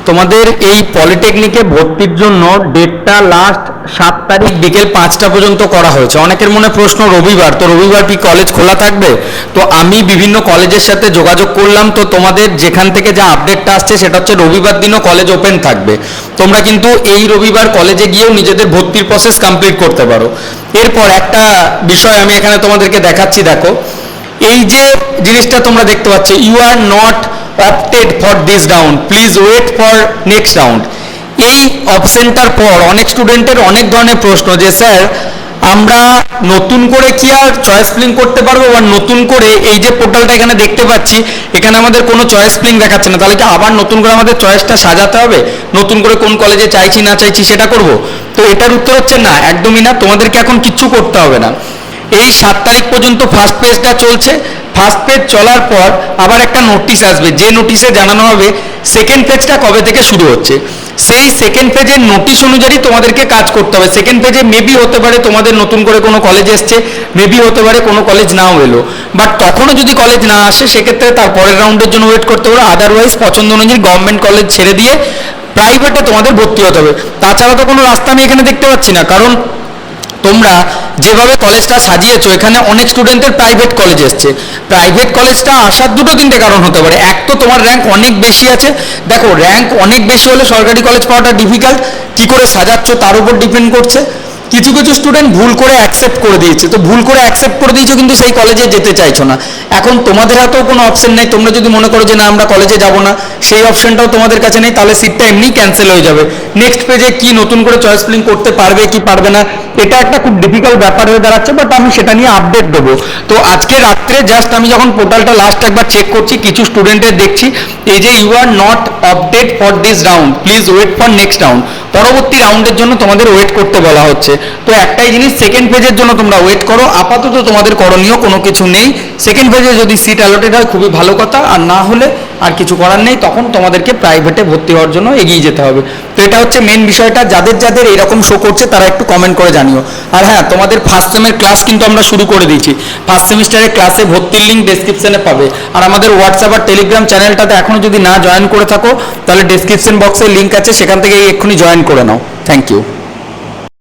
তোমাদের এই পলিটেকনিকে ভর্তির জন্য ডেটটা লাস্ট 7 তারিখ বিকেল 5টা পর্যন্ত করা হয়েছে। অনেকের মনে প্রশ্ন, রবিবার তো রবিবার কি কলেজ খোলা থাকবে? তো আমি বিভিন্ন কলেজের সাথে যোগাযোগ করলাম, তো তোমাদের যেখান থেকে যা আপডেটটা আসছে সেটা হচ্ছে রবিবার দিনও কলেজ ওপেন থাকবে। তোমরা কিন্তু এই রবিবার কলেজে গিয়েও নিজেদের ভর্তির প্রসেস কমপ্লিট করতে পারো। এরপর একটা বিষয় আমি এখানে তোমাদেরকে দেখাচ্ছি, দেখো এই যে জিনিসটা তোমরা দেখতে পাচ্ছ, you are not opted for this round, please wait for next round। এই অপশনটার পর অনেক স্টুডেন্টের অনেক ধরনের প্রশ্ন যে স্যার আমরা নতুন করে কি আর চয়েস ফিলিং করতে পারবো, বা নতুন করে এই যে পোর্টালটা এখানে দেখতে পাচ্ছি এখানে আমাদের কোনো চয়েস ফিলিং দেখাচ্ছে না, তাহলে কি আবার নতুন করে আমাদের চয়েসটা সাজাতে হবে, নতুন করে কোন কলেজে চাইছি না চাইছি সেটা করব? তো এটার উত্তর হচ্ছে না, একদমই না। তোমাদেরকে এখন কিচ্ছু করতে হবে না। এই 7 তারিখ পর্যন্ত ফার্স্ট পেজটা চলছে। ফার্স্ট পেজ চলার পর আবার একটা নোটিশ আসবে, যে নোটিশে জানানো হবে সেকেন্ড পেজটা কবে থেকে শুরু হচ্ছে। সেই সেকেন্ড পেজের নোটিশ অনুযায়ী তোমাদেরকে কাজ করতে হবে। সেকেন্ড পেজে মেবি হতে পারে তোমাদের নতুন করে কোনো কলেজ এসছে, মেবি হতে পারে কোনো কলেজ নাও এলো, বাট তখনও যদি কলেজ না আসে সেক্ষেত্রে তার পরের রাউন্ডের জন্য ওয়েট করতে পারো। আদারওয়াইজ পছন্দ অনুযায়ী গভর্নমেন্ট কলেজ ছেড়ে দিয়ে প্রাইভেটে তোমাদের ভর্তি হতে হবে। তাছাড়া তো কোনো রাস্তা আমি এখানে দেখতে পাচ্ছি না, কারণ তোমরা যেভাবে কলেজটা সাজিয়েছো এখানে অনেক স্টুডেন্টের প্রাইভেট কলেজ এসছে। প্রাইভেট কলেজটা আসার দুটো তিনটে কারণ হতে পারে। এক তো তোমার র্যাঙ্ক অনেক বেশি আছে। দেখো র্যাঙ্ক অনেক বেশি হলে সরকারি কলেজ পাওয়াটা ডিফিকাল্ট, কী করে সাজাচ্ছ তার উপর ডিপেন্ড করছে। কিছু কিছু স্টুডেন্ট ভুল করে অ্যাকসেপ্ট করে দিয়েছে, তো ভুল করে অ্যাকসেপ্ট করে দিয়েছো কিন্তু সেই কলেজে যেতে চাইছো না। এখন তোমাদের হাতেও কোনো অপশন নেই, তোমরা যদি মনে করো যে না আমরা কলেজে যাব না, সেই অপশনটাও তোমাদের কাছে নেই, তাহলে সিটটা এমনি ক্যান্সেল হয়ে যাবে। নেক্সট পেজে কি নতুন করে চয়েস ফিলিং করতে পারবে কি পারবে না, এটা একটা খুব ডিফিকাল্ট ব্যাপার হয়ে দাঁড়াচ্ছে, বাট আমি সেটা নিয়ে আপডেট দেবো। তো আজকে রাত্রে জাস্ট আমি যখন পোর্টালটা লাস্ট একবার চেক করছি, কিছু স্টুডেন্টের দেখছি এই যে you are not opted for this round, please wait for next round, পরবর্তী রাউন্ডের জন্য তোমাদের ওয়েট করতে বলা হচ্ছে। তো একটাই জিনিস, সেকেন্ড পেজের জন্য তোমরা ওয়েট করো। আপাতত তোমাদের করণীয় কোনো কিছু নেই। সেকেন্ড পেজে যদি সিট অ্যালটেড হয় খুবই ভালো কথা, আর না হলে আর কিছু করার নেই, তখন তোমাদেরকে প্রাইভেটে ভর্তি হওয়ার জন্য এগিয়ে যেতে হবে। তো এটা হচ্ছে মেন বিষয়টা। যাদের যাদের এইরকম শো করছে তারা একটু কমেন্ট করে জানিও। আর হ্যাঁ, তোমাদের ফার্স্ট সেমের ক্লাস কিন্তু আমরা শুরু করে দিয়েছি। ফার্স্ট সেমিস্টারের ক্লাসে ভর্তির লিঙ্ক ডেসক্রিপশনে পাবে। আর আমাদের হোয়াটসঅ্যাপ আর টেলিগ্রাম চ্যানেলটাতে এখনও যদি না জয়েন করে থাকো তাহলে ডেসক্রিপশন বক্সে লিঙ্ক আছে, সেখান থেকে এক্ষুনি জয়েন করে নাও। Thank you.